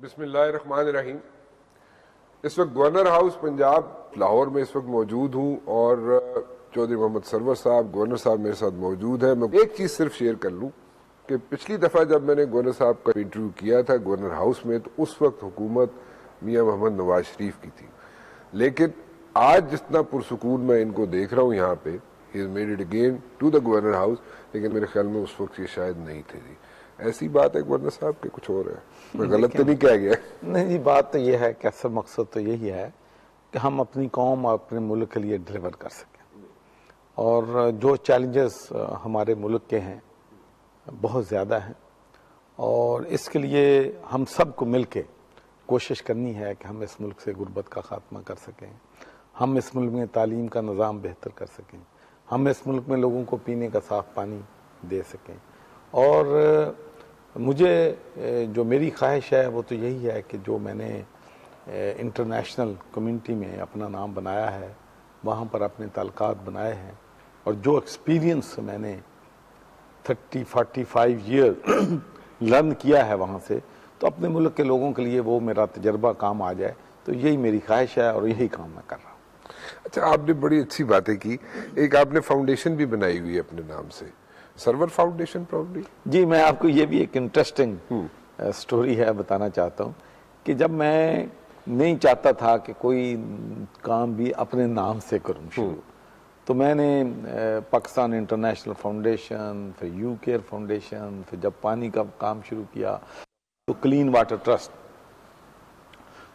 बिस्मिल्लाहिर्रहमानिर्रहीम। इस वक्त गवर्नर हाउस पंजाब लाहौर में इस वक्त मौजूद हूँ और चौधरी मोहम्मद सरवर साहब गवर्नर साहब मेरे साथ मौजूद है। मैं एक चीज़ सिर्फ शेयर कर लूँ कि पिछली दफ़ा जब मैंने गवर्नर साहब का इंटरव्यू किया था गवर्नर हाउस में, तो उस वक्त हुकूमत मियाँ मोहम्मद नवाज शरीफ की थी, लेकिन आज जितना पुरसुकून मैं इनको देख रहा हूँ यहाँ पे, he is made it again to the governor house, लेकिन मेरे ख्याल में उस वक्त ये शायद नहीं थे जी। ऐसी बात है गवर्नर साहब के कुछ और है, मैं गलत तो नहीं कह गया? नहीं जी, बात तो ये है कि असल मकसद तो यही है कि हम अपनी कौम और अपने मुल्क के लिए डिलीवर कर सकें, और जो चैलेंजेस हमारे मुल्क के हैं बहुत ज़्यादा हैं, और इसके लिए हम सबको मिल के कोशिश करनी है कि हम इस मुल्क से गुर्बत का ख़ात्मा कर सकें, हम इस मुल्क में तालीम का निज़ाम बेहतर कर सकें, हम इस मुल्क में लोगों को पीने का साफ़ पानी दे सकें। और मुझे जो मेरी ख्वाहिश है वो तो यही है कि जो मैंने इंटरनेशनल कम्युनिटी में अपना नाम बनाया है, वहाँ पर अपने ताल्लुकात बनाए हैं, और जो एक्सपीरियंस मैंने 30-45 ईयर लर्न किया है वहाँ से, तो अपने मुल्क के लोगों के लिए वो मेरा तजर्बा काम आ जाए, तो यही मेरी ख्वाहिश है और यही काम मैं कर रहा हूँ। अच्छा, आपने बड़ी अच्छी बातें की। एक आपने फाउंडेशन भी बनाई हुई है अपने नाम से, सरवर फाउंडेशन प्रॉब्ली। जी, मैं आपको ये भी एक इंटरेस्टिंग स्टोरी है बताना चाहता हूँ कि जब मैं नहीं चाहता था कि कोई काम भी अपने नाम से करूँ शुरू, तो मैंने पाकिस्तान इंटरनेशनल फाउंडेशन, फिर यू केयर फाउंडेशन, फिर जब पानी का काम शुरू किया तो क्लीन वाटर ट्रस्ट,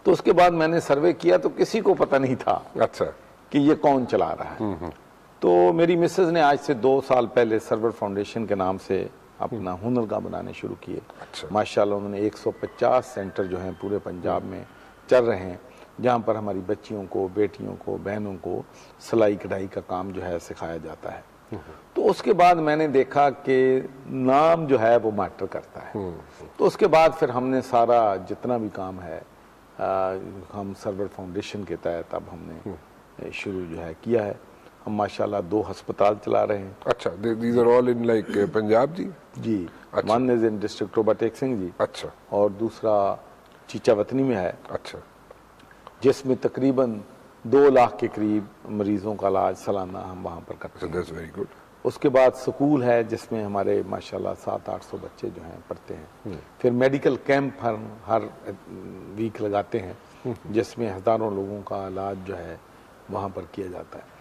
तो उसके बाद मैंने सर्वे किया तो किसी को पता नहीं था अच्छा कि ये कौन चला रहा है। तो मेरी मिसेज ने आज से 2 साल पहले सरवर फाउंडेशन के नाम से अपना हुनरगाह बनाने शुरू किए। अच्छा। माशाल्लाह उन्होंने 150 सेंटर जो हैं पूरे पंजाब में चल रहे हैं, जहाँ पर हमारी बच्चियों को, बेटियों को, बहनों को सिलाई कढ़ाई का काम जो है सिखाया जाता है। तो उसके बाद मैंने देखा कि नाम जो है वो मैटर करता है। तो उसके बाद फिर हमने सारा जितना भी काम है हम सरवर फाउंडेशन के तहत अब हमने शुरू जो है किया है। हम माशाल्लाह 2 अस्पताल चला रहे हैं। अच्छा, these are all in like Punjab जी? जी, one is in district Rohtak Singh ji. अच्छा। और दूसरा चीचा वतनी में है। अच्छा। जिसमें तकरीबन 2 लाख के करीब मरीजों का इलाज सालाना हम वहाँ पर करते हैं। That's very good. उसके बाद स्कूल है जिसमें हमारे माशाल्लाह 700-800 बच्चे जो हैं पढ़ते हैं। फिर मेडिकल कैंप हर वीक लगाते हैं जिसमें हज़ारों लोगों का इलाज जो है वहाँ पर किया जाता है।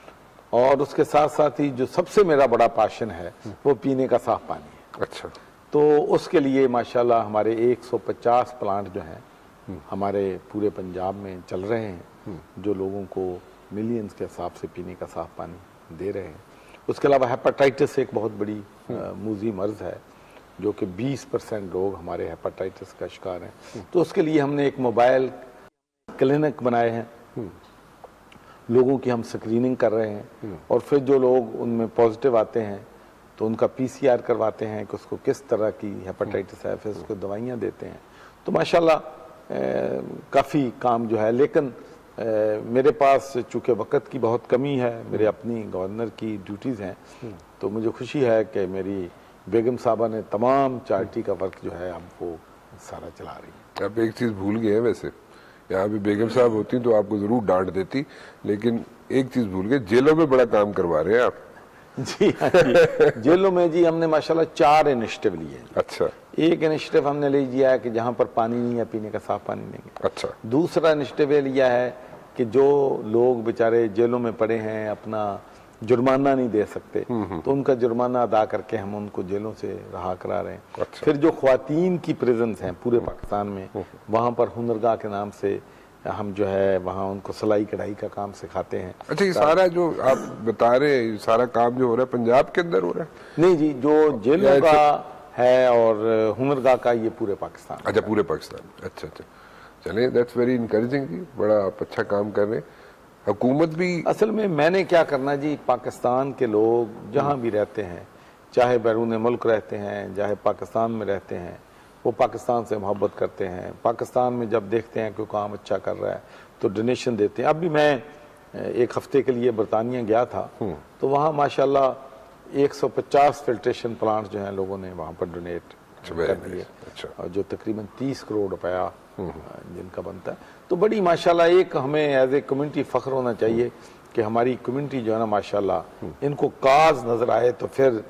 और उसके साथ साथ ही जो सबसे मेरा बड़ा पैशन है वो पीने का साफ पानी है। अच्छा। तो उसके लिए माशाल्लाह हमारे 150 प्लांट जो हैं हमारे पूरे पंजाब में चल रहे हैं, जो लोगों को मिलियंस के हिसाब से पीने का साफ पानी दे रहे हैं। उसके अलावा हेपेटाइटिस एक बहुत बड़ी मूजी मर्ज है, जो कि 20% लोग हमारे हेपेटाइटिस का शिकार हैं। तो उसके लिए हमने एक मोबाइल क्लिनिक बनाए हैं, लोगों की हम स्क्रीनिंग कर रहे हैं, और फिर जो लोग उनमें पॉजिटिव आते हैं तो उनका PCR करवाते हैं कि उसको किस तरह की हेपेटाइटिस है, फिर उसको दवाइयाँ देते हैं। तो माशाल्लाह काफ़ी काम जो है, लेकिन मेरे पास चूँकि वक़्त की बहुत कमी है, मेरे अपनी गवर्नर की ड्यूटीज़ हैं, तो मुझे खुशी है कि मेरी बेगम साहबा ने तमाम चैरिटी का वर्क जो है अब वो सारा चला रही है। आप एक चीज़ भूल गए हैं, वैसे यहाँ भी बेगम साहब होती तो आपको ज़रूर डांट देती, लेकिन एक चीज़ भूल गए, जेलों में बड़ा काम करवा रहे हैं आप। जी हाँ जी, जेलों में जी हमने माशाल्लाह 4 इनिशिएटिव लिए हैं। अच्छा। एक इनिशिएटिव हमने ले लिया है कि जहाँ पर पानी नहीं है पीने का साफ पानी देंगे। अच्छा। दूसरा इनिशिएटिव ये लिया है कि जो लोग बेचारे जेलों में पड़े हैं, अपना जुर्माना नहीं दे सकते, तो उनका जुर्माना अदा करके हम उनको जेलों से रहा करा रहे हैं। अच्छा। फिर जो ख्वातीन की प्रिजन्स हैं पूरे पाकिस्तान में, वहाँ पर हुनरगाह के नाम से हम जो है वहाँ उनको सिलाई कढ़ाई का काम सिखाते हैं। अच्छा, ये सारा जो आप बता रहे हैं, सारा काम जो हो रहा है पंजाब के अंदर हो रहा है? नहीं जी, जो जेलों का है और हुनरगाह का ये पूरे पाकिस्तान। अच्छा, पूरे पाकिस्तान। अच्छा अच्छा, चलिए, दैट्स वेरी इनकरेजिंग जी, बड़ा आप अच्छा काम कर रहे हैं। हुकूमत भी असल में मैंने क्या करना जी, पाकिस्तान के लोग जहाँ भी रहते हैं, चाहे बैरून मुल्क रहते हैं, चाहे पाकिस्तान में रहते हैं, वो पाकिस्तान से मोहब्बत करते हैं। पाकिस्तान में जब देखते हैं कि काम अच्छा कर रहा है तो डोनेशन देते हैं। अभी मैं 1 हफ्ते के लिए बरतानिया गया था, तो वहाँ माशाल्लाह 150 फिल्ट्रेशन प्लांट जो हैं लोगों ने वहाँ पर डोनेट कर दिए, अच्छा। और जो तकरीबन 30 करोड़ रुपया जिनका बनता है। तो बड़ी माशाल्लाह एक हमें एज ए कम्युनिटी फख्र होना चाहिए कि हमारी कम्युनिटी जो है ना माशाल्लाह इनको काज नजर आए तो फिर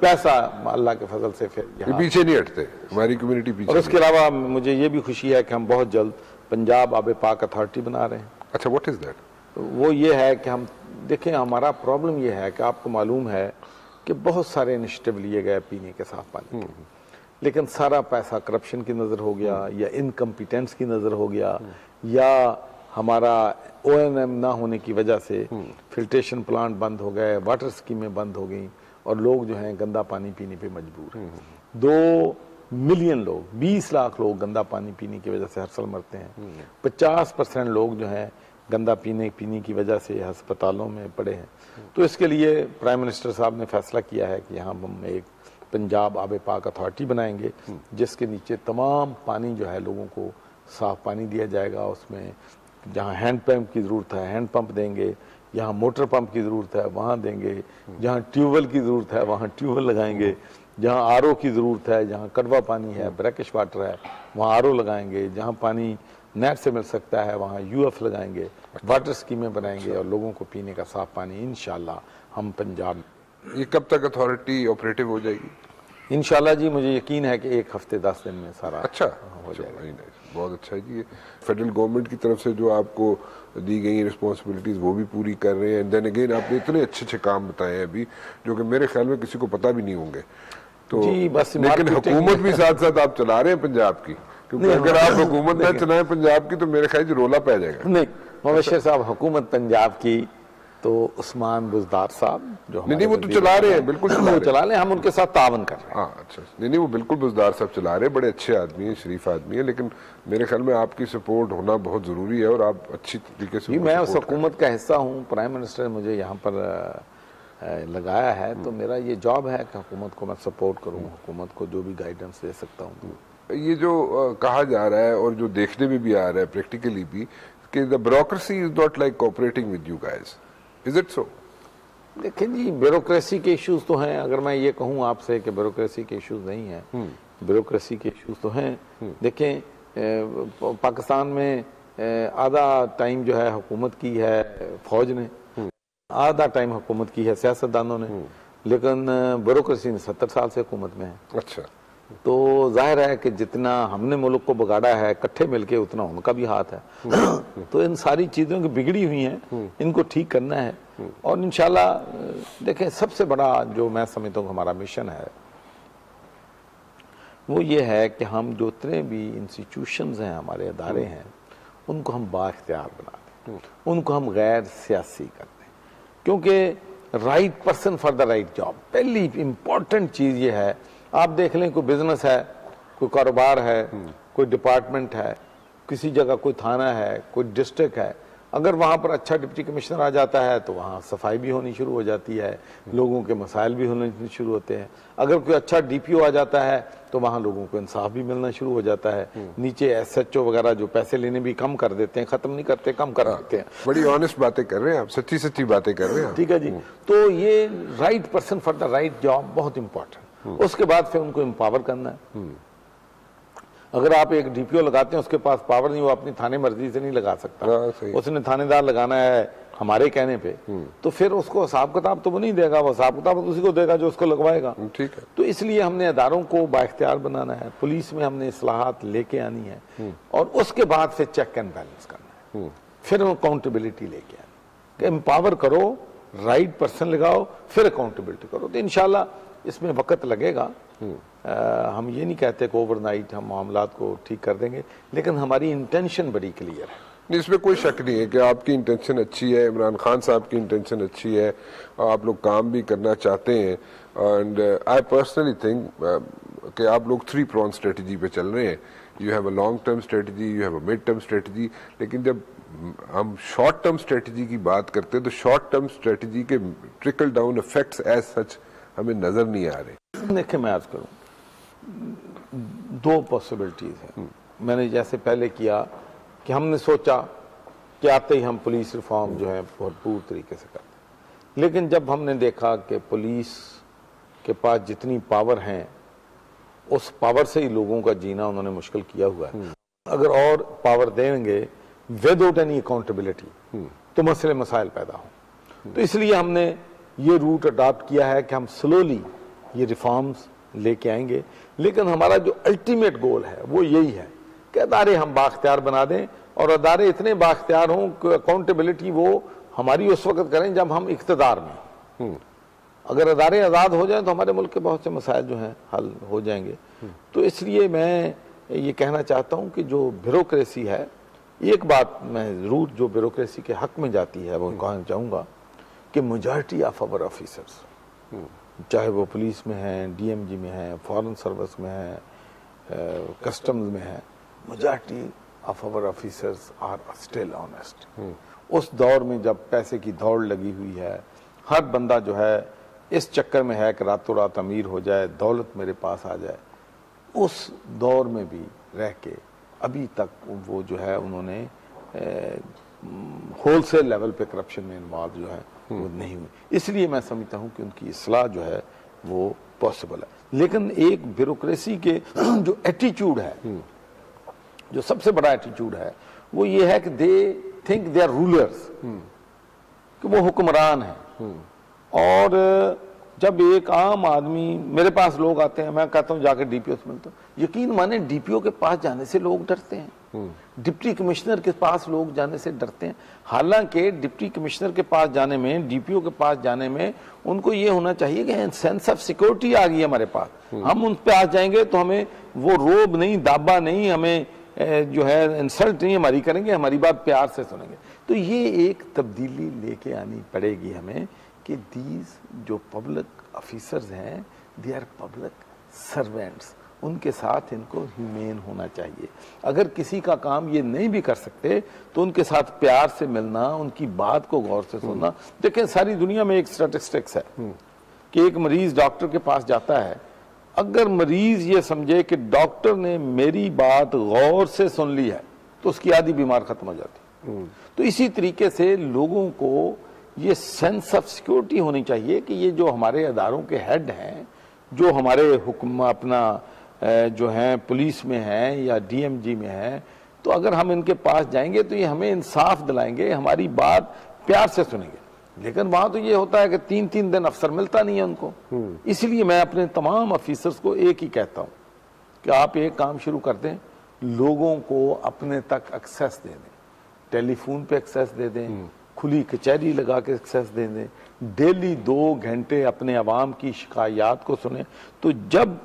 पैसा अल्लाह के फजल से फिर ये पीछे नहीं हटते, हमारी कम्युनिटी पीछे। और उसके अलावा मुझे ये भी खुशी है कि हम बहुत जल्द पंजाब आब पाक अथॉरिटी बना रहे हैं। अच्छा, व्हाट इज दैट? वो ये है कि हम देखें, हमारा प्रॉब्लम ये है कि आपको मालूम है कि बहुत सारे इनिशिएटिव लिए गए पीने के साफ पानी के, लेकिन सारा पैसा करप्शन की नज़र हो गया या इनकम्पिटेंस की नज़र हो गया या हमारा ONM ना होने की वजह से फिल्ट्रेशन प्लांट बंद हो गए, वाटर स्कीमें बंद हो गई और लोग जो हैं गंदा पानी पीने पे मजबूर हैं। 2 मिलियन लोग, 20 लाख लोग गंदा पानी पीने की वजह से हर साल मरते हैं। 50% लोग जो हैं गंदा पीने की वजह से अस्पतालों में पड़े हैं। तो इसके लिए प्राइम मिनिस्टर साहब ने फैसला किया है कि यहाँ हम एक पंजाब आब पाक अथॉरिटी बनाएंगे जिसके नीचे तमाम पानी जो है लोगों को साफ पानी दिया जाएगा। उसमें जहाँ हैंड पंप की ज़रूरत है हैंड पंप देंगे, जहाँ मोटर पंप की ज़रूरत है वहाँ देंगे, जहाँ ट्यूबवेल की ज़रूरत है वहाँ ट्यूबवेल लगाएंगे, जहाँ RO की ज़रूरत है, जहाँ कड़वा पानी है ब्रैकिश वाटर है वहाँ RO लगाएंगे, जहाँ पानी नहर से मिल सकता है वहाँ UF लगाएंगे, वाटर स्कीमें बनाएंगे और लोगों को पीने का साफ पानी इंशाल्लाह हम पंजाब। ये कब तक अथॉरिटी ऑपरेटिव हो जाएगी? इंशाल्लाह जी मुझे यकीन है कि 1 हफ्ते 10 दिन में सारा अच्छा हो जाएगा। बहुत अच्छा है जी। ये फेडरल गवर्नमेंट की तरफ से जो आपको दी गई रिस्पॉन्सिबिलिटीज वो भी पूरी कर रहे हैं। एंड देन अगेन आपने इतने अच्छे काम बताए हैं अभी जो कि मेरे ख्याल में किसी को पता भी नहीं होंगे। तो जी बस लेकिन हुकूमत भी साथ साथ आप चला रहे हैं पंजाब की, क्योंकि अगर आप हुकूमत ना चलाएं पंजाब की तो मेरे ख्याल से रोला पै जाएगा। नहीं मुबश्शिर साहब, हुकूमत पंजाब की तो उस्मान बुज़दार साहब जो नहीं वो तो चला रहे हैं, बिल्कुल चला रहे हैं, हम उनके साथ तावन कर रहे हैं। हाँ अच्छा, नहीं वो बिल्कुल बुज़दार साहब चला रहे हैं, बड़े अच्छे आदमी हैं, शरीफ आदमी है, लेकिन मेरे ख्याल में आपकी सपोर्ट होना बहुत जरूरी है और आप अच्छी तरीके से। मैं उस हुकूमत का हिस्सा हूँ, प्राइम मिनिस्टर ने मुझे यहाँ पर लगाया है तो मेरा ये जॉब है कि हुकूमत को मैं सपोर्ट करूँ, हुकूमत को जो भी गाइडेंस दे सकता हूँ। ये जो कहा जा रहा है और जो देखने में भी आ रहा है प्रैक्टिकली भी कि the bureaucracy is not like cooperating with you guys, is it so? देखिए जी, ब्यूरोक्रेसी के इश्यूज तो हैं। अगर मैं ये कहूँ आपसे कि ब्यूरोक्रेसी के इश्यूज नहीं हैं, ब्यूरोक्रेसी के इश्यूज तो हैं। देखें पाकिस्तान में आधा टाइम जो है हुकूमत की है फौज ने, आधा टाइम हुकूमत की है सियासतदानों ने, लेकिन ब्यूरोक्रेसी ने 70 साल से हुकूमत में है। अच्छा, तो जाहिर है कि जितना हमने मुल्क को बिगाड़ा है इकट्ठे मिलके उतना उनका भी हाथ है। तो इन सारी चीज़ों की बिगड़ी हुई हैं, इनको ठीक करना है और इंशाल्लाह देखें सबसे बड़ा जो मैं समझता हूँ हमारा मिशन है वो ये है कि हम जो जितने भी इंस्टीट्यूशंस हैं, हमारे अदारे हैं, उनको हम बाख्तियार बना दें, उनको हम गैर सियासी कर दें, क्योंकि right person for the right job पहली इंपॉर्टेंट चीज़ ये है। आप देख लें कोई बिजनेस है, कोई कारोबार है, कोई डिपार्टमेंट है, किसी जगह कोई थाना है, कोई डिस्ट्रिक्ट है, अगर वहाँ पर अच्छा डिप्टी कमिश्नर आ जाता है तो वहाँ सफाई भी होनी शुरू हो जाती है, लोगों के मसाइल भी होने शुरू होते हैं। अगर कोई अच्छा DPO आ जाता है तो वहाँ लोगों को इंसाफ भी मिलना शुरू हो जाता है। नीचे SHO वगैरह जो पैसे लेने भी कम कर देते हैं, खत्म नहीं करते, कम कर देते हैं। बड़ी ऑनेस्ट बातें कर रहे हैं आप, सच्ची सच्ची बातें कर रहे हैं। ठीक है जी, तो ये right person for the right job बहुत इंपॉर्टेंट। उसके बाद फिर उनको एम्पावर करना है। अगर आप एक DPO लगाते हैं, उसके पास पावर नहीं, वो अपनी थाने मर्जी से नहीं लगा सकता, उसने थानेदार लगाना है हमारे कहने पे, तो फिर उसको हिसाब किताब तो वो नहीं देगा, वो हिसाब किताब उसी को देगा जो उसको लगवाएगा। ठीक है। तो इसलिए हमने अदारों को बाइख्तियार बनाना है, पुलिस में हमने इस्लाहात लेके आनी है और उसके बाद फिर चेक एंड बैलेंस करना है, फिर अकाउंटेबिलिटी लेके आनी, एम्पावर करो, राइट पर्सन लगाओ, फिर अकाउंटेबिलिटी करो। तो इंशाल्लाह इसमें वक्त लगेगा। हम ये नहीं कहते कि ओवरनाइट हम मामलात को ठीक कर देंगे, लेकिन हमारी इंटेंशन बड़ी क्लियर है। नहीं, इसमें कोई शक नहीं है कि आपकी इंटेंशन अच्छी है, इमरान खान साहब की इंटेंशन अच्छी है, आप लोग काम भी करना चाहते हैं। एंड आई पर्सनली थिंक कि आप लोग 3 pronged स्ट्रेटजी पे चल रहे हैं। You have a long term strategy, you have a mid term strategy, लेकिन जब हम शॉर्ट टर्म स्ट्रेटजी की बात करते हैं तो शॉर्ट टर्म स्ट्रेटजी के trickle down effects as such हमें नजर नहीं आ रहे। देखिए मैं अर्ज करूँ, 2 पॉसिबिलिटीज हैं। मैंने जैसे पहले किया कि हमने सोचा कि आते ही हम पुलिस रिफॉर्म जो है भरपूर तरीके से करते हैं, लेकिन जब हमने देखा कि पुलिस के पास जितनी पावर हैं उस पावर से ही लोगों का जीना उन्होंने मुश्किल किया हुआ है। अगर और पावर देंगे विदाउट एनी अकाउंटेबिलिटी तो मसले मसाइल पैदा हों। तो इसलिए हमने ये रूट अडॉप्ट किया है कि हम स्लोली ये रिफॉर्म्स लेके आएंगे, लेकिन हमारा जो अल्टीमेट गोल है वो यही है कि अदारे हम बाख्तियार बना दें और अदारे इतने बाख्तियार हों कि अकाउंटेबिलिटी वो हमारी उस वक्त करें जब हम इख्तिदार में। अगर अदारे आज़ाद हो जाएं तो हमारे मुल्क के बहुत से मसाइल जो हैं हल हो जाएंगे। तो इसलिए मैं ये कहना चाहता हूँ कि जो ब्यूरोक्रेसी है, एक बात मैं ज़रूर जो ब्यूरोक्रेसी के हक में जाती है वो कहना चाहूँगा कि मेजॉरिटी ऑफ आवर ऑफिसर्स, चाहे वो पुलिस में हैं, डीएमजी में हैं, फॉरेन सर्विस में हैं, कस्टम्स में हैं, majority of our officers are still honest. उस दौर में जब पैसे की दौड़ लगी हुई है, हर बंदा जो है इस चक्कर में है कि रातों रात अमीर हो जाए, दौलत मेरे पास आ जाए, उस दौर में भी रह के अभी तक वो जो है उन्होंने होलसेल लेवल पे करप्शन में इन्वॉल्व जो है वो नहीं हुई। इसलिए मैं समझता हूँ कि उनकी इस्लाह जो है वो पॉसिबल है। लेकिन एक ब्यूरोक्रेसी के जो एटीट्यूड है, जो सबसे बड़ा एटीट्यूड है वो ये है कि they think they are rulers, कि वो हुक्मरान है। और जब एक आम आदमी, मेरे पास लोग आते हैं, मैं कहता हूं जाकर डीपीओ से मिलता हूं, यकीन माने डीपीओ के पास जाने से लोग डरते हैं, डिप्टी कमिश्नर के पास लोग जाने से डरते हैं। हालांकि डिप्टी कमिश्नर के पास जाने में, डीपीओ के पास जाने में उनको ये होना चाहिए कि सेंस ऑफ सिक्योरिटी आ गई है हमारे पास, हम उन पास जाएंगे तो हमें वो रोब नहीं, दाबा नहीं, हमें जो है इंसल्ट नहीं हमारी करेंगे, हमारी बात प्यार से सुनेंगे। तो ये एक तब्दीली लेके आनी पड़ेगी हमें कि दीज जो पब्लिक ऑफिसर्स हैं दे आर पब्लिक सर्वेंट्स, उनके साथ इनको ह्यूमेन होना चाहिए। अगर किसी का काम ये नहीं भी कर सकते तो उनके साथ प्यार से मिलना, उनकी बात को गौर से सुनना। देखें सारी दुनिया में एक स्टैटिस्टिक्स है कि एक मरीज डॉक्टर के पास जाता है, अगर मरीज ये समझे कि डॉक्टर ने मेरी बात गौर से सुन ली है तो उसकी आधी बीमार खत्म हो जाती। तो इसी तरीके से लोगों को ये सेंस ऑफ सिक्योरिटी होनी चाहिए कि ये जो हमारे अदारों के हेड हैं, जो हमारे हुक्म अपना जो हैं पुलिस में हैं या डीएमजी में हैं, तो अगर हम इनके पास जाएंगे तो ये हमें इंसाफ दिलाएंगे, हमारी बात प्यार से सुनेंगे। लेकिन वहां तो ये होता है कि 3-3 दिन अफसर मिलता नहीं है उनको। इसलिए मैं अपने तमाम ऑफिसर्स को एक ही कहता हूं कि आप एक काम शुरू कर दें, लोगों को अपने तक एक्सेस दे दें, टेलीफोन पे एक्सेस दे दें, खुली कचहरी लगा के एक्सेस दे दें, डेली 2 घंटे अपने अवाम की शिकायत को सुने। तो जब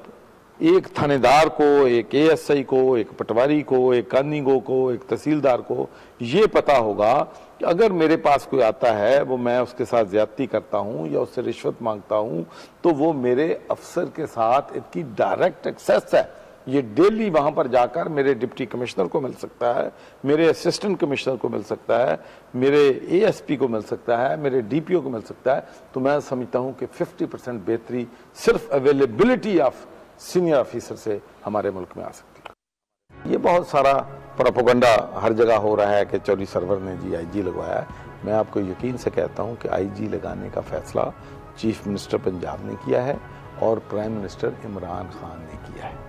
एक थानेदार को, एक एएसआई को, एक पटवारी को, एक कानूनीगो को, एक तहसीलदार को ये पता होगा कि अगर मेरे पास कोई आता है, वो मैं उसके साथ ज्यादती करता हूं या उससे रिश्वत मांगता हूं, तो वो मेरे अफसर के साथ इसकी डायरेक्ट एक्सेस है। ये डेली वहां पर जाकर मेरे डिप्टी कमिश्नर को मिल सकता है, मेरे असिस्टेंट कमिश्नर को मिल सकता है, मेरे एएसपी को मिल सकता है, मेरे डीपीओ को मिल सकता है। तो मैं समझता हूं कि 50% बेहतरी सिर्फ अवेलेबिलिटी ऑफ सीनियर ऑफिसर से हमारे मुल्क में आ सकती है। ये बहुत सारा प्रोपेगेंडा हर जगह हो रहा है कि चौधरी सरवर ने जी आईजी लगवाया है। मैं आपको यकीन से कहता हूं कि आईजी लगाने का फैसला चीफ मिनिस्टर पंजाब ने किया है और प्राइम मिनिस्टर इमरान खान ने किया है।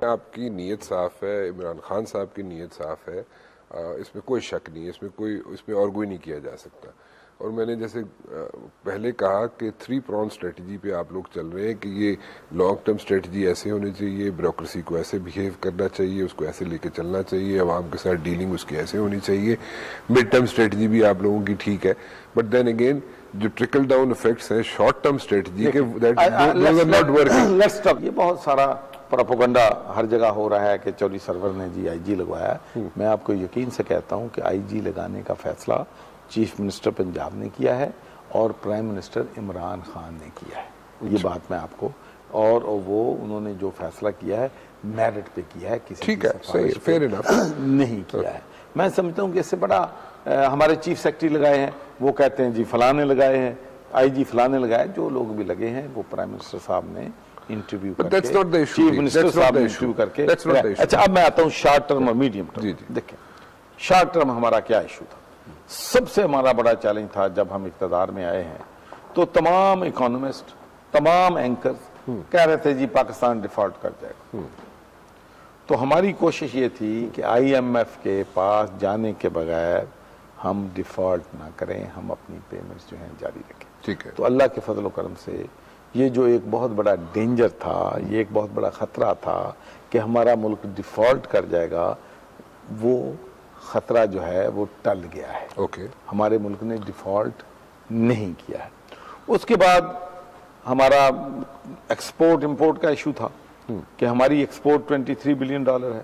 आपकी नीयत साफ है, इमरान खान साहब की नीयत साफ है, इसमें कोई शक नहीं है, इसमें और कोई नहीं किया जा सकता। और मैंने जैसे पहले कहा कि 3 pronged स्ट्रेटजी पे आप लोग चल रहे हैं कि ये लॉन्ग टर्म स्ट्रेटजी ऐसे होनी चाहिए, ब्यूरोक्रेसी को ऐसे बिहेव करना चाहिए, उसको ऐसे लेके चलना चाहिए, अवाम के साथ डीलिंग उसकी ऐसे होनी चाहिए। मिड टर्म स्ट्रेटजी भी आप लोगों की ठीक है, बट देन अगेन जो ट्रिकल डाउन इफेक्ट्स हैं शॉर्ट टर्म स्ट्रेटजी के, नॉट वर्किंग। ये बहुत सारा प्रोपेगेंडा हर जगह हो रहा है कि चौधरी सरवर ने जी आईजी लगवाया। मैं आपको यकीन से कहता हूं कि आईजी लगाने का फैसला चीफ मिनिस्टर पंजाब ने किया है और प्राइम मिनिस्टर इमरान खान ने किया है। ये बात मैं आपको, और वो उन्होंने जो फैसला किया है मेरिट पे किया है, किसी ठीक है, सही, फेयर इनफ नहीं किया है। मैं समझता हूँ कि इससे बड़ा हमारे चीफ सेक्रेटरी लगाए हैं, वो कहते हैं जी फलाने लगाए हैं, आईजी फलाने लगाए, जो लोग भी लगे हैं वो प्राइम मिनिस्टर साहब ने इंटरव्यू करके, चीफ मिनिस्टर साहब ने इंटरव्यू करके। अच्छा, अब मैं आता हूँ शॉर्ट टर्म और मीडियम टर्म। देखिए शॉर्ट टर्म हमारा क्या इशू था, सबसे हमारा बड़ा चैलेंज था जब हम इक़्तिदार में आए हैं तो तमाम इकोनॉमिस्ट, तमाम एंकर्स कह रहे थे जी पाकिस्तान डिफॉल्ट कर जाएगा। तो हमारी कोशिश ये थी कि IMF के पास जाने के बगैर हम डिफॉल्ट ना करें, हम अपनी पेमेंट्स जो हैं जारी रखें। ठीक है। तो अल्लाह के फजल करम से ये जो एक बहुत बड़ा डेंजर था, ये एक बहुत बड़ा खतरा था कि हमारा मुल्क डिफॉल्ट कर जाएगा, वो खतरा जो है वो टल गया है। ओके। हमारे मुल्क ने डिफॉल्ट नहीं किया है। उसके बाद हमारा एक्सपोर्ट इंपोर्ट का इशू था कि हमारी एक्सपोर्ट $23 बिलियन है,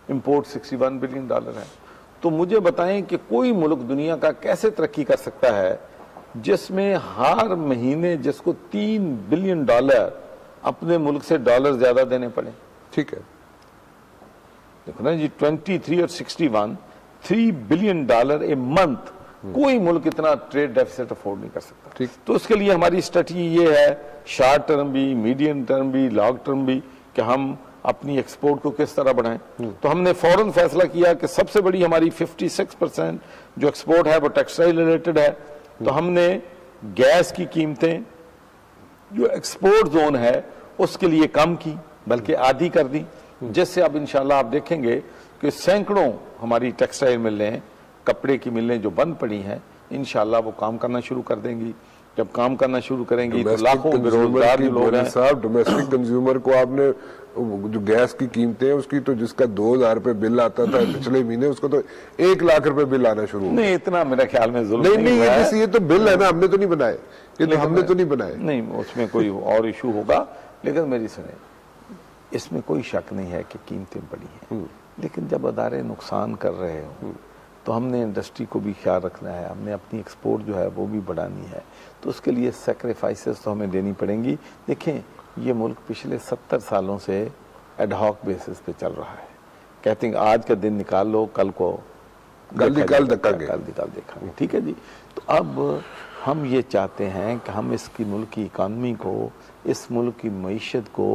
इंपोर्ट $61 बिलियन है। तो मुझे बताएं कि कोई मुल्क दुनिया का कैसे तरक्की कर सकता है जिसमें हर महीने जिसको $3 बिलियन अपने मुल्क से डॉलर ज्यादा देने पड़े। ठीक है। देखो ना जी, 23 और 61, $3 बिलियन ए मंथ, कोई मुल्क इतना ट्रेड डेफिसिट अफोर्ड नहीं कर सकता। ठीक। तो उसके लिए हमारी स्ट्रेटजी ये है, शॉर्ट टर्म भी, मीडियम टर्म भी, लॉन्ग टर्म भी, कि हम अपनी एक्सपोर्ट को किस तरह बढ़ाएं। तो हमने फौरन फैसला किया कि सबसे बड़ी हमारी 56% जो एक्सपोर्ट है वो टेक्सटाइल रिलेटेड है। तो हमने गैस की कीमतें जो एक्सपोर्ट जोन है उसके लिए कम की, बल्कि आधी कर दी, जिससे अब इंशाल्लाह आप देखेंगे कि सैकड़ों हमारी टेक्सटाइल मिलें, कपड़े की मिलें जो बंद पड़ी हैं, इंशाल्लाह वो काम करना शुरू कर देंगी। जब काम करना शुरू करेंगी तो लाखों बेरोजगार जो लोग हैं। साहब, डोमेस्टिक कंज्यूमर को आपने जो गैस की कीमतें हैं उसकी, तो जिसका 2000 रुपए बिल आता था पिछले महीने, उसको तो 1 लाख रुपए बिल आना शुरू हो गया। नहीं, इतना मेरे ख्याल में जुल्म नहीं, ये तो बिल है ना, हमने तो नहीं बनाए, ये तो हमने तो नहीं बनाए। नहीं, उसमें कोई और इशू होगा, लेकिन मेरी सुने, इसमें कोई शक नहीं है कि कीमतें बढ़ी हैं, लेकिन जब अदारे नुकसान कर रहे हो तो हमने इंडस्ट्री को भी ख्याल रखना है, हमने अपनी एक्सपोर्ट जो है वो भी बढ़ानी है। तो उसके लिए सैक्रिफाइसेस तो हमें देनी पड़ेंगी। देखें, ये मुल्क पिछले 70 सालों से एडहॉक बेसिस पे चल रहा है। कहते हैं आज का दिन निकाल लो, कल को कल निकाल देखेंगे। ठीक है जी। तो अब हम ये चाहते हैं कि हम इसकी मुल्क की इकानमी को, इस मुल्क की मईशत को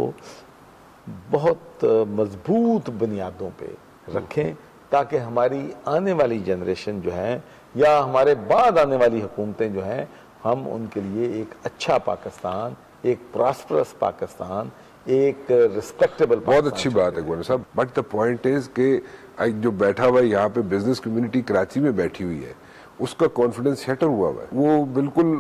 बहुत मजबूत बुनियादों पे रखें, ताकि हमारी आने वाली जनरेशन जो है या हमारे बाद आने वाली हुकूमतें जो हैं, हम उनके लिए एक अच्छा पाकिस्तान, एक प्रॉस्परस पाकिस्तान, एक रिस्पेक्टेबल, बहुत अच्छी बात है गवर्नर साहब। बट द पॉइंट इज कि जो बैठा हुआ है यहाँ पे, बिजनेस कम्युनिटी कराची में बैठी हुई है, उसका कॉन्फिडेंस शटर हुआ हुआ है, वो बिल्कुल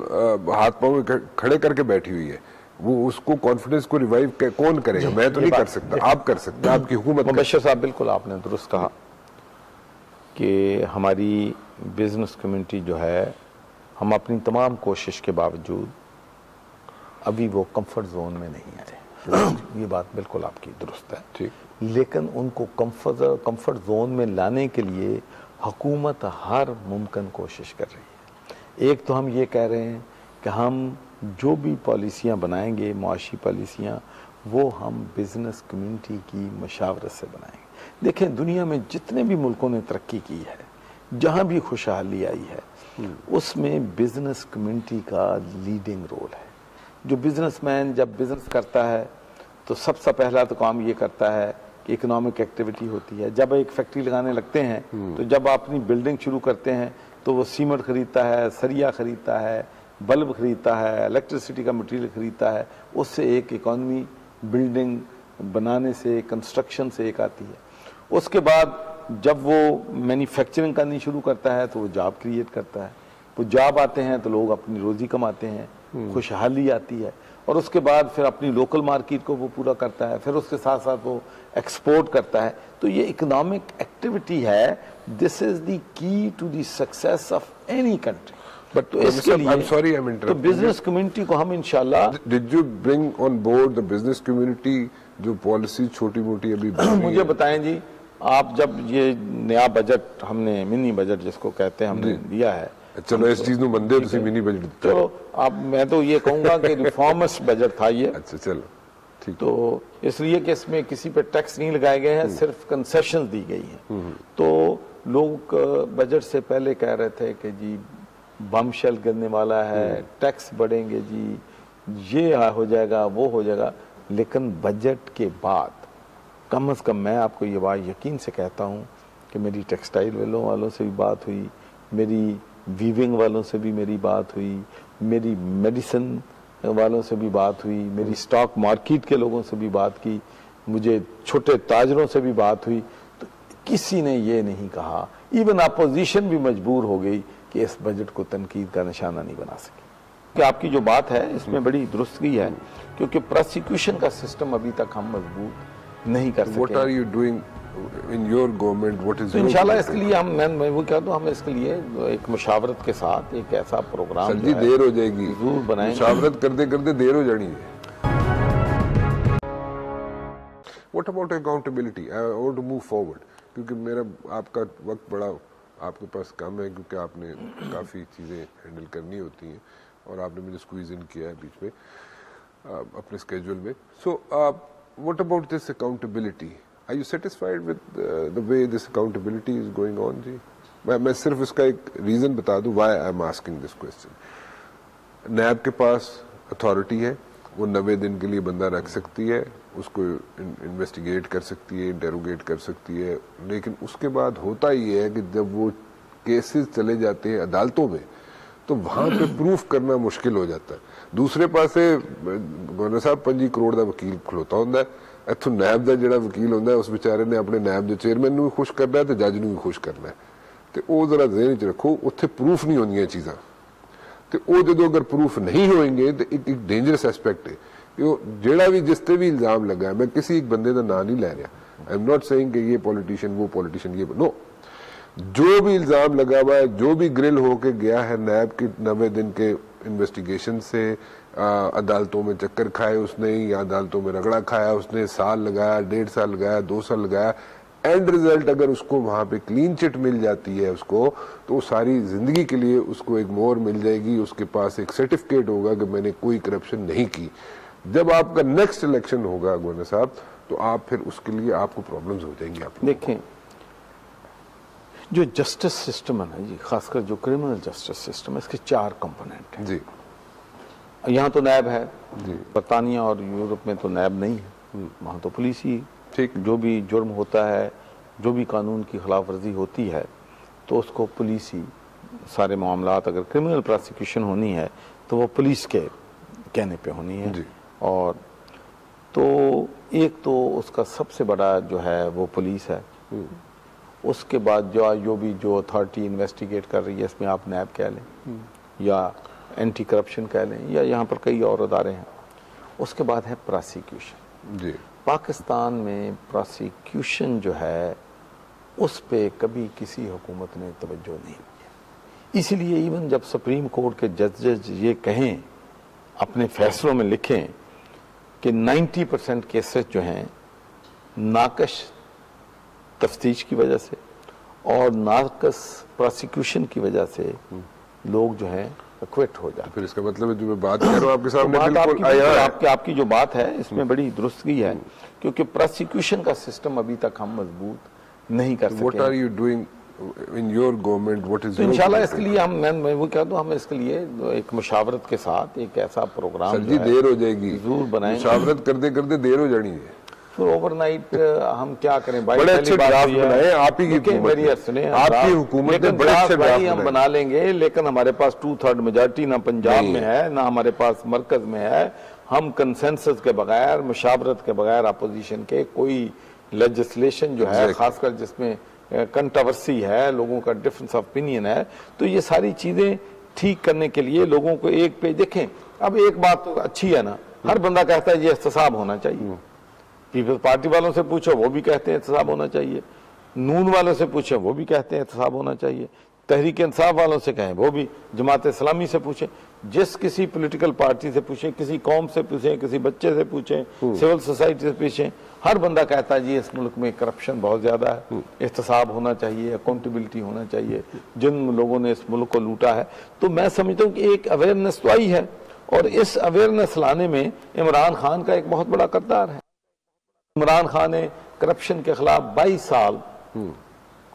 हाथ पांव खड़े करके बैठी हुई है। वो उसको कॉन्फिडेंस को रिवाइव कौन करेगा? मैं तो नहीं कर सकता, आप कर सकते हैं, आपकी हुकूमत। मुबश्शिर साहब, बिल्कुल आपने दुरुस्त कहा कि हमारी बिजनेस कम्युनिटी जो है, हम अपनी तमाम कोशिश के बावजूद अभी वो कंफर्ट जोन में नहीं आए। ये बात बिल्कुल आपकी दुरुस्त है। ठीक। लेकिन उनको कंफर्ट जोन में लाने के लिए हुकूमत हर मुमकिन कोशिश कर रही है। एक तो हम ये कह रहे हैं कि हम जो भी पॉलिसियाँ बनाएंगे, मुआशी पॉलिसियाँ, वो हम बिजनेस कम्युनिटी की मशावरत से बनाएंगे। देखें, दुनिया में जितने भी मुल्कों ने तरक्की की है, जहाँ भी खुशहाली आई है, उसमें बिजनेस कम्युनिटी का लीडिंग रोल है। जो बिजनेसमैन जब बिजनेस करता है तो सबसे पहला तो काम ये करता है कि इकोनॉमिक एक्टिविटी होती है। जब एक फैक्ट्री लगाने लगते हैं, तो जब आप अपनी बिल्डिंग शुरू करते हैं तो वो सीमेंट खरीदता है, सरिया खरीदता है, बल्ब खरीदता है, इलेक्ट्रिसिटी का मटेरियल खरीदता है। उससे एक इकॉनमी बिल्डिंग बनाने से, कंस्ट्रक्शन से एक आती है। उसके बाद जब वो मैन्युफैक्चरिंग करनी शुरू करता है तो वो जॉब क्रिएट करता है। वो जॉब आते हैं तो लोग अपनी रोजी कमाते हैं, खुशहाली आती है। और उसके बाद फिर अपनी लोकल मार्केट को वो पूरा करता है, फिर उसके साथ साथ वो एक्सपोर्ट करता है। तो ये इकोनॉमिक एक्टिविटी है। This is the key to the success of any country. But तो इसके लिए तो बिजनेस कम्युनिटी को हम इंशाल्लाह। Did you bring on board the business community जो पॉलिसी छोटी मोटी अभी मुझे बताएं जी, आप जब ये नया बजट हमने, मिनी बजट जिसको कहते हैं, हमने दिया है। चलो इस चीज में बंदे तो मिनी बजट, तो अब मैं तो ये कहूंगा कि रिफॉर्मस बजट था ये। अच्छा, चलो ठीक। तो इसलिए कि इसमें किसी पे टैक्स नहीं लगाए गए हैं, सिर्फ कंसेशन दी गई हैं। तो लोग बजट से पहले कह रहे थे कि जी बम शेल गिरने वाला है, टैक्स बढ़ेंगे जी, ये हो जाएगा, वो हो जाएगा। लेकिन बजट के बाद कम से कम मैं आपको ये बात यकीन से कहता हूँ कि मेरी टेक्सटाइल वालों से भी बात हुई, मेरी वीविंग वालों से भी मेरी बात हुई, मेरी मेडिसिन वालों से भी बात हुई, मेरी स्टॉक मार्केट के लोगों से भी बात की, मुझे छोटे ताजरों से भी बात हुई, तो किसी ने ये नहीं कहा, इवन अपोजिशन भी मजबूर हो गई कि इस बजट को तनकीद का निशाना नहीं बना सके। कि आपकी जो बात है इसमें बड़ी दुरुस्तगी है, क्योंकि प्रोसिक्यूशन का सिस्टम अभी तक हम मजबूत नहीं कर सके। What are you doing in your government? What is तो your इंशाल्लाह policy? इसके लिए मैं वो कहता हूँ, हम इसके लिए एक मुशावरत के साथ एक ऐसा प्रोग्राम सर जी देर हो जाएगी, जरूर बनाएंगे। मुशावरत करते करते देर हो जानी है। What about accountability? I want to move forward, क्योंकि मेरा आपका वक्त बड़ा आपके पास कम है, क्योंकि आपने काफ़ी चीज़ें हैंडल करनी होती हैं और आपने मुझे स्क्वीज इन किया है बीच में अपने स्केड्यूल में। So what about this accountability? Are you satisfied with the way this accountability is going on? जी मैं सिर्फ इसका एक रीज़न बता दूं why I am asking this question. NAB के पास अथॉरिटी है, वो 90 दिन के लिए बंदा रख सकती है, उसको इन्वेस्टिगेट कर सकती है, इंटेरोगेट कर सकती है, लेकिन उसके बाद होता ये है कि जब वो केसेस चले जाते हैं अदालतों में तो वहां पे प्रूफ करना मुश्किल हो जाता है। दूसरे पासे गवर्नर साहब 5 करोड़ का वकील खलोता होंदा है, इत्थों नैब का जिहड़ा वकील होंदा है उस बेचारे ने अपने नैब के चेयरमैन नूं भी खुश करना है तो जज नूं भी खुश करना है, तो वो जरा ज़हन च रखो, उत्थे प्रूफ नहीं होंदियां चीज़ां, तो वो जो अगर प्रूफ नहीं होएंगे तो एक डेंजरस एस्पेक्ट है कि जेड़ा भी जिस ते भी इल्जाम लगा है, मैं किसी एक बंदे का नाम नहीं ले रहा, आई एम नॉट सेइंग कि ये पॉलिटिशियन वो पॉलिटिशियन ये नो, जो भी इल्जाम लगा हुआ है, जो भी ग्रिल होके गया है नैब के 90 दिन के इन्वेस्टिगेशन से, अदालतों में चक्कर खाए उसने या अदालतों में रगड़ा खाया उसने, साल लगाया, 1.5 साल लगाया, 2 साल लगाया, एंड रिजल्ट अगर उसको वहां पे क्लीन चिट मिल जाती है उसको, तो सारी जिंदगी के लिए उसको एक मोहर मिल जाएगी, उसके पास एक सर्टिफिकेट होगा कि मैंने कोई करप्शन नहीं की। जब आपका नेक्स्ट इलेक्शन होगा गवर्नर साहब, तो आप फिर उसके लिए आपको प्रॉब्लम्स हो जाएंगी। आप देखें, जो जस्टिस सिस्टम है ना जी, खासकर जो क्रिमिनल जस्टिस सिस्टम है, इसके 4 कंपोनेंट हैं जी। यहाँ तो नैब है जी, बरतानिया और यूरोप में तो नैब नहीं है, वहाँ तो पुलिस ही, ठीक, जो भी जुर्म होता है, जो भी कानून की खिलाफ वर्जी होती है, तो उसको पुलिस ही सारे मामलात, अगर क्रिमिनल प्रोसिक्यूशन होनी है तो वो पुलिस के कहने पे होनी है जी। और तो एक तो उसका सबसे बड़ा जो है वो पुलिस है, उसके बाद जो अथॉरिटी इन्वेस्टिगेट कर रही है, इसमें आप नैब कह लें या एंटी करप्शन कह लें या यहाँ पर कई और अदारे हैं, उसके बाद है प्रोसिक्यूशन। जी। पाकिस्तान में प्रोसिक्यूशन जो है उस पे कभी किसी हुकूमत ने तवज्जो नहीं दी, इसलिए इवन जब सुप्रीम कोर्ट के जजेस ये कहें, अपने फैसलों में लिखें कि 90% केसेस जो हैं नाकश तफ्तीश की वजह से और नाकस प्रोसिक्यूशन की वजह से लोग जो हैं क्विट हो जाते, फिर इसका मतलब जो मैं बात कर रहा हूँ आपके सामने तो बिल्कुल आपकी जो बात है इसमें बड़ी दुरुस्तगी है, क्योंकि प्रोसिक्यूशन का सिस्टम अभी तक हम मजबूत नहीं कर सके। What are you doing in your government? What is तो your इंशाल्लाह policy? इसके लिए मैं वो कहता हूँ, हम इसके लिए एक मुशावरत के साथ एक ऐसा प्रोग्राम सर जी देर हो जाएगी, जरूर बनाएंगे। मुशावरत करते करते देर हो जानी है, फिर ओवरनाइट हम क्या करें भाई, बड़े अच्छे ड्राफ्ट बनाए आप ही की देखिए, हुकूमत मेरी ने, सुने, आपकी हुकूमत ने बड़े अच्छे ड्राफ्ट हम बना लेंगे, लेकिन हमारे पास 2/3 मेजॉरिटी ना पंजाब में है ना हमारे पास मरकज में है। हम कंसेंसस के बगैर, मुशावरत के बगैर, अपोजिशन के कोई लेजिस्लेशन जो है, खासकर जिसमें कंट्रोवर्सी है, लोगों का डिफरेंस ऑफ ओपिनियन है, तो ये सारी चीजें ठीक करने के लिए लोगों को एक पेज देखें। अब एक बात तो अच्छी है ना, हर बंदा कहता है ये एहतसाब होना चाहिए, पीपल्स पार्टी वालों से पूछो वो भी कहते हैं एहतसाब होना चाहिए, नून वालों से पूछो वो भी कहते हैं एहतसाब होना चाहिए, तहरीक इंसाफ वालों से कहें वो भी, जमात इस्लामी से पूछें, जिस किसी पॉलिटिकल पार्टी से पूछें, किसी कौम से पूछें, किसी बच्चे से पूछें, सिविल सोसाइटी से पूछें, हर बंदा कहता है जी इस मुल्क में करप्शन बहुत ज्यादा है, एहतसाब होना चाहिए, अकाउंटेबिलिटी होना चाहिए, जिन लोगों ने इस मुल्क को लूटा है। तो मैं समझता हूँ कि एक अवेयरनेस तो आई है और इस अवेयरनेस लाने में इमरान खान का एक बहुत बड़ा किरदार है। इमरान खान ने करप्शन के खिलाफ 22 साल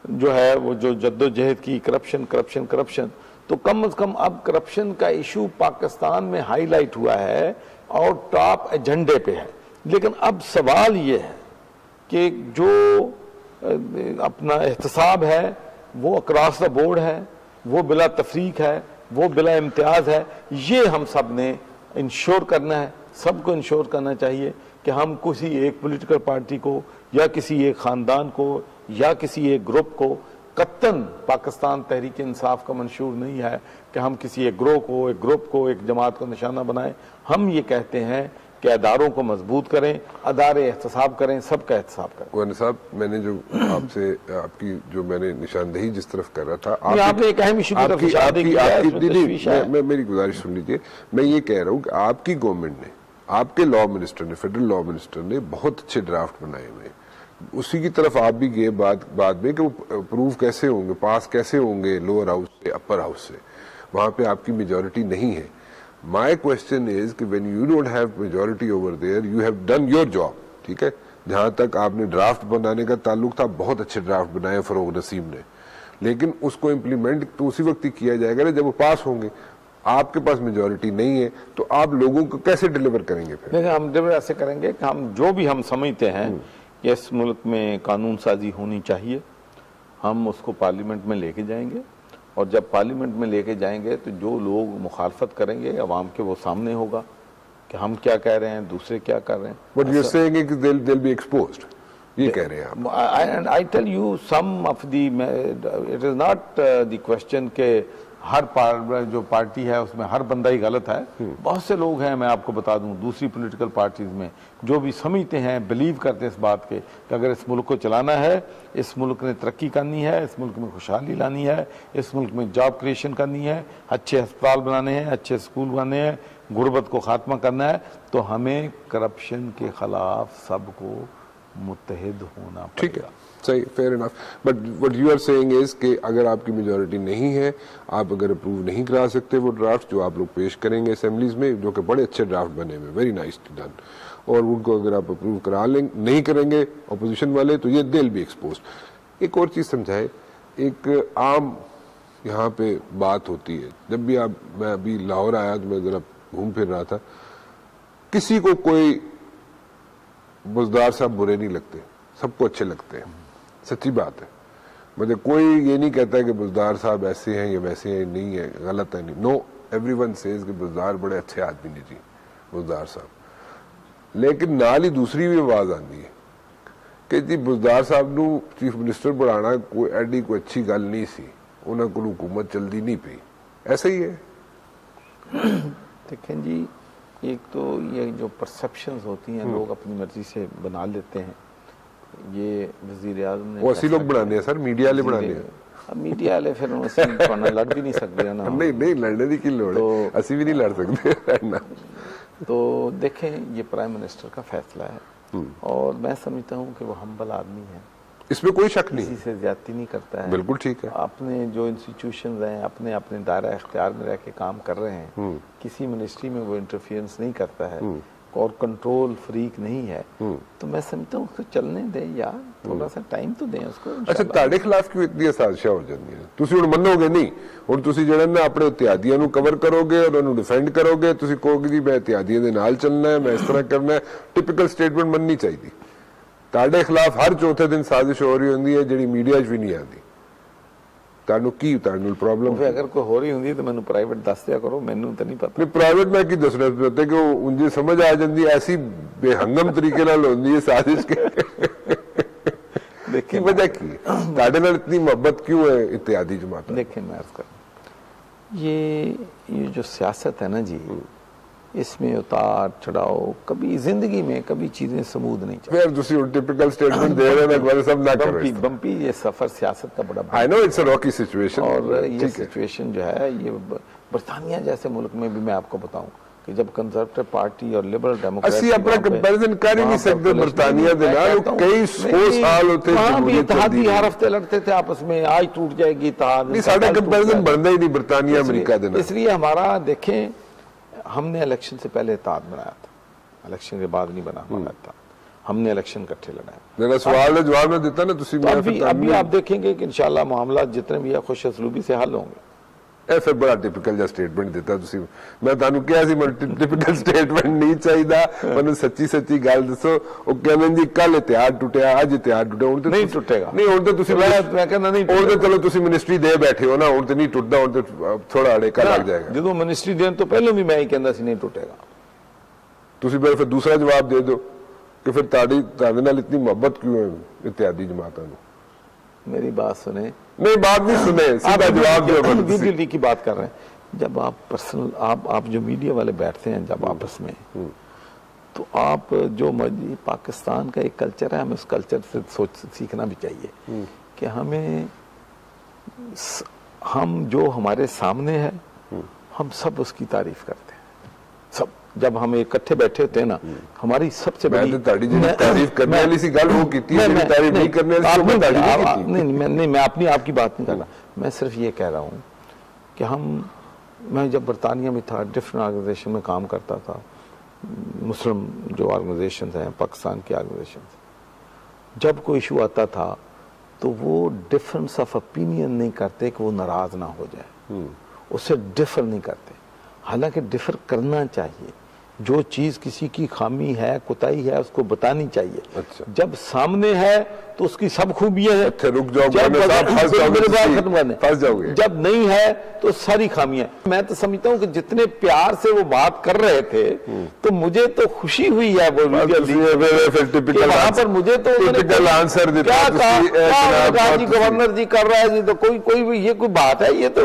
जो है वो जो जद्दोजहद की, करप्शन, तो कम से कम अब करप्शन का इशू पाकिस्तान में हाईलाइट हुआ है और टॉप एजेंडे पे है। लेकिन अब सवाल ये है कि जो अपना एहतसाब है वो अक्रॉस द बोर्ड है, वो बिला तफरीक है, वो बिला इम्तियाज है। ये हम सब ने इंश्योर करना है, सबको इंश्योर करना चाहिए कि हम किसी एक पॉलिटिकल पार्टी को या किसी एक खानदान को या किसी एक ग्रुप को, कत्तन पाकिस्तान तहरीक इंसाफ का मंशूर नहीं है कि हम किसी एक ग्रोह को, एक ग्रुप को, एक जमात को निशाना बनाएं। हम ये कहते हैं कि अदारों को मजबूत करें, अदारे एहतसाब करें, सबका एहतसाब करें। गवर्नर साहब, मैंने जो आपसे आपकी जो मैंने निशानदेही जिस तरफ कर रहा था, आपने एक अहम इशू की तरफ निशानदेही की है। मेरी गुजारिश सुन लीजिए। मैं ये कह रहा हूँ कि आपकी गवर्नमेंट ने, आपके लॉ मिनिस्टर ने, फेडरल लॉ मिनिस्टर ने बहुत अच्छे ड्राफ्ट बनाए हुए हैं। उसी की तरफ आप भी गए बाद में कि वो अप्रूव कैसे होंगे, पास कैसे होंगे लोअर हाउस से अपर हाउस से, वहां पे आपकी मेजॉरिटी नहीं है। माई क्वेश्चन इज कि when you don't have majority over there, you have done your job, ठीक है। जहां तक आपने ड्राफ्ट बनाने का ताल्लुक था, बहुत अच्छे ड्राफ्ट बनाए फरोग नसीम ने, लेकिन उसको इम्प्लीमेंट तो उसी वक्त ही किया जाएगा ना जब वो पास होंगे। आपके पास मेजॉरिटी नहीं है तो आप लोगों को कैसे डिलीवर करेंगे? फिर देखिए, हम डिलीवर ऐसे करेंगे कि हम जो भी हम समझते हैं कि इस मुल्क में कानून साजी होनी चाहिए, हम उसको पार्लियामेंट में लेके जाएंगे, और जब पार्लियामेंट में लेके जाएंगे तो जो लोग मुखालफत करेंगे अवाम के, वो सामने होगा कि हम क्या कह रहे हैं, दूसरे क्या कर रहे हैं। But you're saying कि they'll be exposed, ये कह रहे हैं आप। And I tell you some of the, it is not the question के हर जो पार्टी है उसमें हर बंदा ही गलत है। बहुत से लोग हैं, मैं आपको बता दूं, दूसरी पॉलिटिकल पार्टीज में जो भी समझते हैं, बिलीव करते हैं इस बात के कि अगर इस मुल्क को चलाना है, इस मुल्क ने तरक्की करनी है, इस मुल्क में खुशहाली लानी है, इस मुल्क में जॉब क्रिएशन करनी है, अच्छे अस्पताल बनाने हैं, अच्छे स्कूल बनाने हैं, गुर्बत को खात्मा करना है, तो हमें करप्शन के खिलाफ सबको मुत्तहिद होना ठीक है, सही, fair enough. But what you are saying is कि अगर आपकी मेजॉरिटी नहीं है, आप अगर अप्रूव नहीं करा सकते वो ड्राफ्ट जो आप लोग पेश करेंगे असेंबलीज में, जो कि बड़े अच्छे ड्राफ्ट बने हुए, वेरी नाइसली डन, और उनको अगर आप अप्रूव करा लेंगे, नहीं करेंगे अपोजिशन वाले, तो ये दे विल बी एक्सपोज्ड। एक और चीज समझाए, एक आम यहाँ पे बात होती है, जब भी आप, मैं अभी लाहौर आया तो मैं जरा घूम फिर रहा था, किसी को कोई बुजदार साहब बुरे नहीं लगते, सबको अच्छे लगते हैं, सच्ची बात है। मतलब कोई ये नहीं कहता है कि बुजदार साहब ऐसे हैं या वैसे हैं, नहीं है, गलत है, नहीं, नो, एवरीवन सेज कि बुजदार बड़े अच्छे आदमी ने जी, बुजदार साहब। लेकिन नाल ही दूसरी भी आवाज आती है कि जी बुजदार साहब नू चीफ मिनिस्टर बनाना कोई एडी कोई अच्छी गल नहीं सी, उन्होंने को हुकूमत चलती नहीं पई, ऐसा ही है। देखें जी, एक तो ये जो परसेप्शंस होती हैं, लोग अपनी मर्जी से बना लेते हैं। ये वजीर आज़म ने, वो असली लोग बनाने हैं सर, मीडिया वाले बनाने हैं। अब मीडिया वाले फिर उनसे लड़ भी नहीं सकते ना। नहीं नहीं, लड़ने की लोड़ है, असली भी नहीं लड़ सकते। तो देखें, ये प्राइम मिनिस्टर का फैसला है, और मैं समझता हूँ कि वो हम्बल आदमी है, इसमें कोई शक नहीं, किसी से ज्यादती नहीं करता है, बिल्कुल ठीक है। अपने जो इंस्टीट्यूशंस हैं, अपने अपने दायरा इख्तियार में रह के काम कर रहे हैं, किसी मिनिस्ट्री में वो इंटरफियरेंस नहीं करता है, और कंट्रोल फ्रीक नहीं है, तो मैं समझता हूँ उसको चलने दें यार, थोड़ा सा टाइम तो दें उसको। अच्छा, ਤੁਹਾਡੇ ਖਿਲਾਫ क्यों इतनी साजिशा हो जाती है? ਤੁਸੀਂ ਹੁਣ ਮੰਨੋਗੇ ਨਹੀਂ, ਹੁਣ ਤੁਸੀਂ ਜਿਹੜਾ ਨਾ ਆਪਣੇ ਇਤਿਹਾਦੀਆਂ ਨੂੰ ਕਵਰ ਕਰੋਗੇ, ਉਹਨਾਂ ਨੂੰ ਡਿਫੈਂਡ ਕਰੋਗੇ, ਤੁਸੀਂ ਕਹੋਗੇ ਜੀ ਮੈਂ ਇਤਿਹਾਦੀਆਂ ਦੇ ਨਾਲ ਚੱਲਣਾ ਹੈ, ਮੈਂ ਇਸ ਤਰ੍ਹਾਂ ਕਰਨਾ ਹੈ, ਟਿਪੀਕਲ ਸਟੇਟਮੈਂਟ ਮੰਨਣੀ ਚਾਹੀਦੀ। ਤੁਹਾਡੇ ਖਿਲਾਫ ਹਰ ਚੌਥੇ ਦਿਨ ਸਾਜ਼ਿਸ਼ ਹੋ ਰਹੀ ਹੁੰਦੀ ਹੈ ਜਿਹੜੀ ਮੀਡੀਆ 'ਚ ਵੀ ਨਹੀਂ ਆਉਂਦੀ। ਤੁਹਾਨੂੰ ਕੀ, ਤੁਹਾਨੂੰ ਪ੍ਰੋਬਲਮ ਫਿਰ ਅਗਰ ਕੋਈ ਹੋ ਰਹੀ ਹੁੰਦੀ ਤਾਂ ਮੈਨੂੰ ਪ੍ਰਾਈਵੇਟ ਦੱਸ ਦਿਆ ਕਰੋ, ਮੈਨੂੰ ਤਾਂ ਨਹੀਂ ਪਤਾ। ਨਹੀਂ, ਪ੍ਰਾਈਵੇਟ ਮੈਂ ਕੀ ਦੱਸਣਾ ਚਾਹਤੇ ਕਿ ਉਹ ਉਂਝ ਸਮਝ ਆ ਜਾਂਦੀ, ਐਸੀ ਬੇਹੰਗਮ ਤਰੀਕੇ ਨਾਲ ਹੁੰਦੀ ਹੈ ਸਾਜ਼ਿਸ਼ के। देखिए वजह की ਤੁਹਾਡੇ ਨਾਲ इतनी मोहब्बत क्यों है इत्यादि जमात? देखिए मैं अर्ज कर, ये जो सियासत है ना जी, इसमें उतार चढ़ाव, कभी जिंदगी में कभी चीजें समूद नहीं चलती। फिर दूसरी टिपिकल स्टेटमेंट दे रहे हैं, सब ना करो। बम्पी ये सफर सियासत का बड़ा, I know it's a Rocky situation, और ये सिचुएशन जो है, ये बरतानिया जैसे मुल्क में भी मैं आपको बताऊं कि जब कंजर्वेटिव पार्टी और लिबरल डेमोक्रेसी, ਅਸੀਂ ਆਪਣਾ ਕੰਪੈਰੀਜ਼ਨ ਕਰ ਹੀ ਨਹੀਂ ਸਕਦੇ ਬਰਤਾਨੀਆ ਦੇ ਨਾਲ, ਕਈ 100 ਸਾਲ ਉੱਥੇ जमहूरियत चलती, हर हफ्ते लड़ते थे आपस में, आज टूट जाएगी इत्तेहाद, नहीं, साडा कंपैरिजन बनता ही नहीं बरतानिया अमेरिका दे नाल। इसलिए हमारा देखें, हमने इलेक्शन से पहले इत्तेहाद बनाया था, इलेक्शन के बाद नहीं बना हमारा इत्तेहाद, हमने इलेक्शन इकट्ठे लड़ाए। मेरा सवाल का जवाब ना देता ना तुसी, अभी आप देखेंगे कि इंशाल्लाह मामला जितने भी है खुश असलूबी से हल होंगे। ਇਹ ਫਿਰ ਬੜਾ ਟਿਪੀਕਲ ਜਿਹਾ ਸਟੇਟਮੈਂਟ ਦਿੱਤਾ ਤੁਸੀਂ। ਮੈਂ ਤੁਹਾਨੂੰ ਕਿਹਾ ਸੀ ਮੈਨੂੰ ਟਿਪੀਕਲ ਸਟੇਟਮੈਂਟ ਨਹੀਂ ਚਾਹੀਦਾ, ਮੈਨੂੰ ਸੱਚੀ ਗੱਲ ਦੱਸੋ। ਉਹ ਕਹਿੰਦੇ ਜੀ ਕੱਲ ਇਤਿਹਾਦ ਟੁੱਟਿਆ, ਅੱਜ ਇਤਿਹਾਦ ਟੁੱਟਿਆ, ਹੁਣ ਨਹੀਂ ਟੁੱਟੇਗਾ। ਨਹੀਂ ਹੁਣ ਤਾਂ ਤੁਸੀਂ ਮੈਂ ਕਹਿੰਦਾ ਨਹੀਂ, ਹੁਣ ਤਾਂ ਚਲੋ ਤੁਸੀਂ ਮਿਨਿਸਟਰੀ ਦੇ ਬੈਠੇ ਹੋ ਨਾ, ਹੁਣ ਤੇ ਨਹੀਂ ਟੁੱਟਦਾ, ਹੁਣ ਤੇ ਥੋੜਾ ਅੜੇਕਾ ਲੱਗ ਜਾਏਗਾ। ਜਦੋਂ ਮਿਨਿਸਟਰੀ ਦੇਣ ਤੋਂ ਪਹਿਲਾਂ ਵੀ ਮੈਂ ਹੀ ਕਹਿੰਦਾ ਸੀ ਨਹੀਂ ਟੁੱਟੇਗਾ। ਤੁਸੀਂ ਫਿਰ ਦੂਸਰਾ ਜਵਾਬ ਦੇ ਦਿਓ ਕਿ ਫਿਰ ਤੁਹਾਡੇ ਨਾਲ इतनी मोहब्बत क्यों है इत्यादि जमातों में। मेरी बात सुने, नहीं बात नहीं सुने, सीधा जवाब दो। वीडियो की बात कर रहे हैं, जब आप पर्सनल आप जो मीडिया वाले बैठते हैं जब आपस में, तो आप जो पाकिस्तान का एक कल्चर है, हमें उस कल्चर से सीखना भी चाहिए कि हम जो हमारे सामने है हम सब उसकी तारीफ करते हैं। सब जब हम इकट्ठे बैठे होते हैं ना, हमारी सबसे बड़ी तारीफ करने वाली सी गल वो कीती है, तारीफ नहीं करने वाली नहीं, मैं अपनी आपकी बात नहीं कर रहा, मैं सिर्फ ये कह रहा हूँ कि मैं जब बरतानिया में था, डिफरेंट ऑर्गेनाइजेशन में काम करता था, मुस्लिम जो ऑर्गेनाइजेशन हैं, पाकिस्तान की ऑर्गेनाइजेशन, जब कोई इशू आता था तो वो डिफरेंस ऑफ ओपिनियन नहीं करते कि वो नाराज ना हो जाए, उससे डिफर नहीं करते। हालांकि डिफर करना चाहिए, जो चीज किसी की खामी है, कोताही है, उसको बतानी चाहिए। अच्छा। जब सामने है तो उसकी सब खूबियां हैं। अच्छा रुक जाओ, फंस जाओगे। जब नहीं है तो सारी खामियां। मैं तो समझता हूँ कि जितने प्यार से वो बात कर रहे थे, तो मुझे तो खुशी हुई है वो वहां पर। मुझे तो आंसर जी गवर्नर जी कर रहा है जी, तो कोई ये कोई बात है, ये तो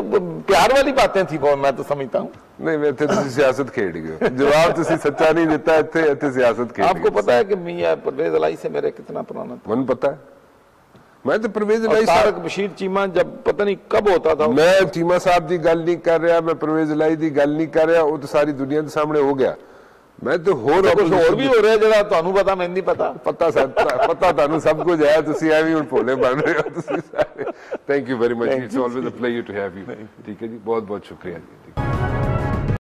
प्यार वाली बातें थी, मैं तो समझता हूँ। नहीं मैं सियासत खेड़ गए, जवाब तुसी सच्चा नहीं देता, इत्थे सियासत खेड़। आपको पता है कि मियां परवेज इलाही से मेरे कितना पुराना था? मन पता है, मैं तो परवेज इलाही तारक बशीर चीमा जब पता नहीं कब होता था। मैं चीमा साहब की गल नहीं कर रहा, मैं परवेज इलाही की गल नहीं कर रहा, वो तो सारी दुनिया के सामने हो गया। मैं तो होर भी हो रहा जरा तुहानू पता, मैं नहीं पता। पता तुहानू सब कुछ है, तुसी एवें हुण भोले बन रहे हो तुसी सारे। Thank you very much, it's always a pleasure to have you. ठीक है जी, बहुत बहुत शुक्रिया जी।